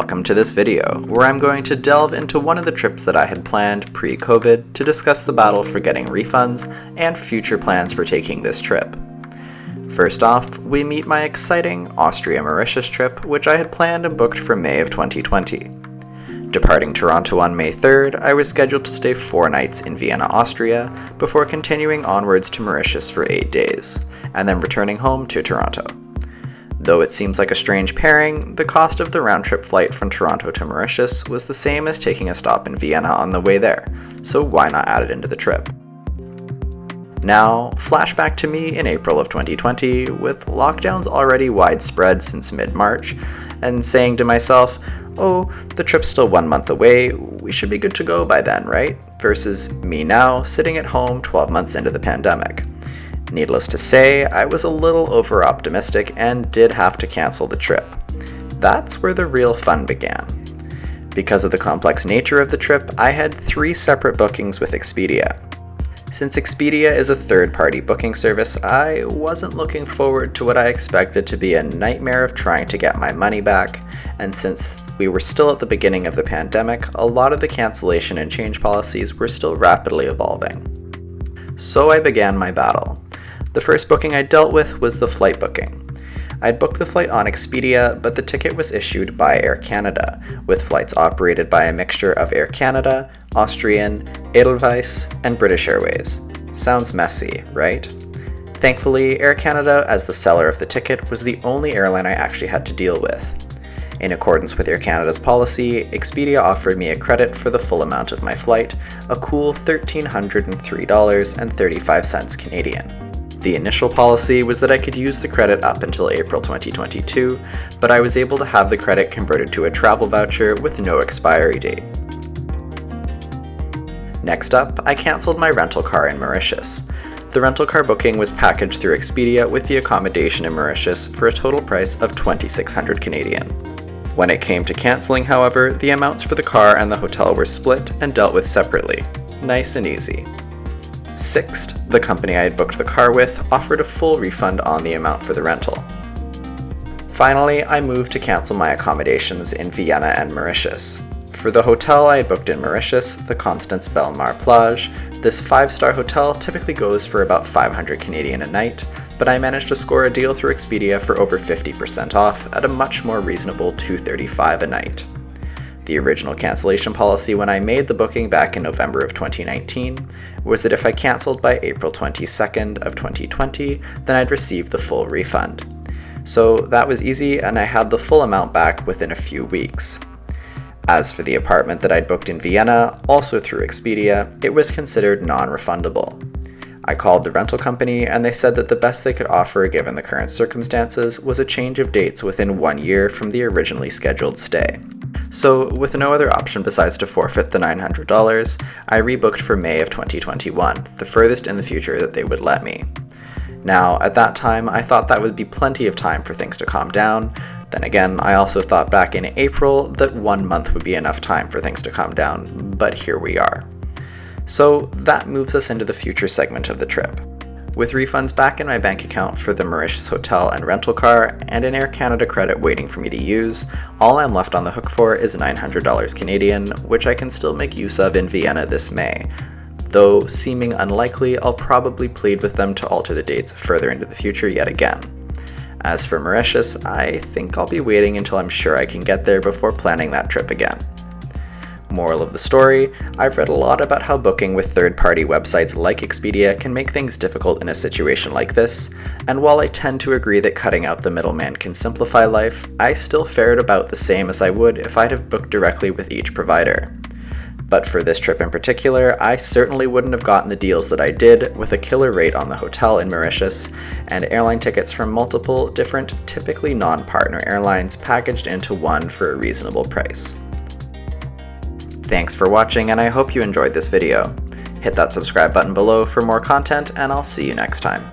welcome to this video, where I'm going to delve into one of the trips that I had planned pre-COVID to discuss the battle for getting refunds and future plans for taking this trip. First off, we meet my exciting Austria and Mauritius trip, which I had planned and booked for May of 2020. Departing Toronto on May 3rd, I was scheduled to stay 4 nights in Vienna, Austria, before continuing onwards to Mauritius for 8 days, and then returning home to Toronto. Though it seems like a strange pairing, the cost of the round-trip flight from Toronto to Mauritius was the same as taking a stop in Vienna on the way there, so why not add it into the trip? Now, flashback to me in April of 2020, with lockdowns already widespread since mid-March, and saying to myself, oh, the trip's still 1 month away, we should be good to go by then, right? Versus me now, sitting at home 12 months into the pandemic. Needless to say, I was a little over-optimistic and did have to cancel the trip. That's where the real fun began. Because of the complex nature of the trip, I had 3 separate bookings with Expedia. Since Expedia is a third-party booking service, I wasn't looking forward to what I expected to be a nightmare of trying to get my money back, and since we were still at the beginning of the pandemic, a lot of the cancellation and change policies were still rapidly evolving. So I began my battle. The first booking I dealt with was the flight booking. I'd booked the flight on Expedia, but the ticket was issued by Air Canada, with flights operated by a mixture of Air Canada, Austrian, Edelweiss, and British Airways. Sounds messy, right? Thankfully, Air Canada, as the seller of the ticket, was the only airline I actually had to deal with. In accordance with Air Canada's policy, Expedia offered me a credit for the full amount of my flight, a cool $1,303.35 Canadian. The initial policy was that I could use the credit up until April 2022, but I was able to have the credit converted to a travel voucher with no expiry date. Next up, I cancelled my rental car in Mauritius. The rental car booking was packaged through Expedia with the accommodation in Mauritius for a total price of 2,600 Canadian. When it came to cancelling, however, the amounts for the car and the hotel were split and dealt with separately. Nice and easy. Sixt, the company I had booked the car with, offered a full refund on the amount for the rental. Finally, I moved to cancel my accommodations in Vienna and Mauritius. For the hotel I had booked in Mauritius, the Constance Belmar Plage, this 5-star hotel typically goes for about 500 Canadian a night, but I managed to score a deal through Expedia for over 50% off at a much more reasonable $235 a night. The original cancellation policy when I made the booking back in November of 2019 was that if I cancelled by April 22nd of 2020, then I'd receive the full refund. So that was easy, and I had the full amount back within a few weeks. As for the apartment that I'd booked in Vienna, also through Expedia, it was considered non-refundable. I called the rental company and they said that the best they could offer given the current circumstances was a change of dates within 1 year from the originally scheduled stay. So, with no other option besides to forfeit the $900, I rebooked for May of 2021, the furthest in the future that they would let me. Now, at that time, I thought that would be plenty of time for things to calm down. Then again, I also thought back in April that 1 month would be enough time for things to calm down, but here we are. So that moves us into the future segment of the trip. With refunds back in my bank account for the Mauritius hotel and rental car, and an Air Canada credit waiting for me to use, all I'm left on the hook for is $900 Canadian, which I can still make use of in Vienna this May. Though seeming unlikely, I'll probably plead with them to alter the dates further into the future yet again. As for Mauritius, I think I'll be waiting until I'm sure I can get there before planning that trip again. Moral of the story, I've read a lot about how booking with third-party websites like Expedia can make things difficult in a situation like this, and while I tend to agree that cutting out the middleman can simplify life, I still fared about the same as I would if I'd have booked directly with each provider. But for this trip in particular, I certainly wouldn't have gotten the deals that I did with a killer rate on the hotel in Mauritius and airline tickets from multiple different, typically non-partner airlines packaged into one for a reasonable price. Thanks for watching, and I hope you enjoyed this video. Hit that subscribe button below for more content, and I'll see you next time.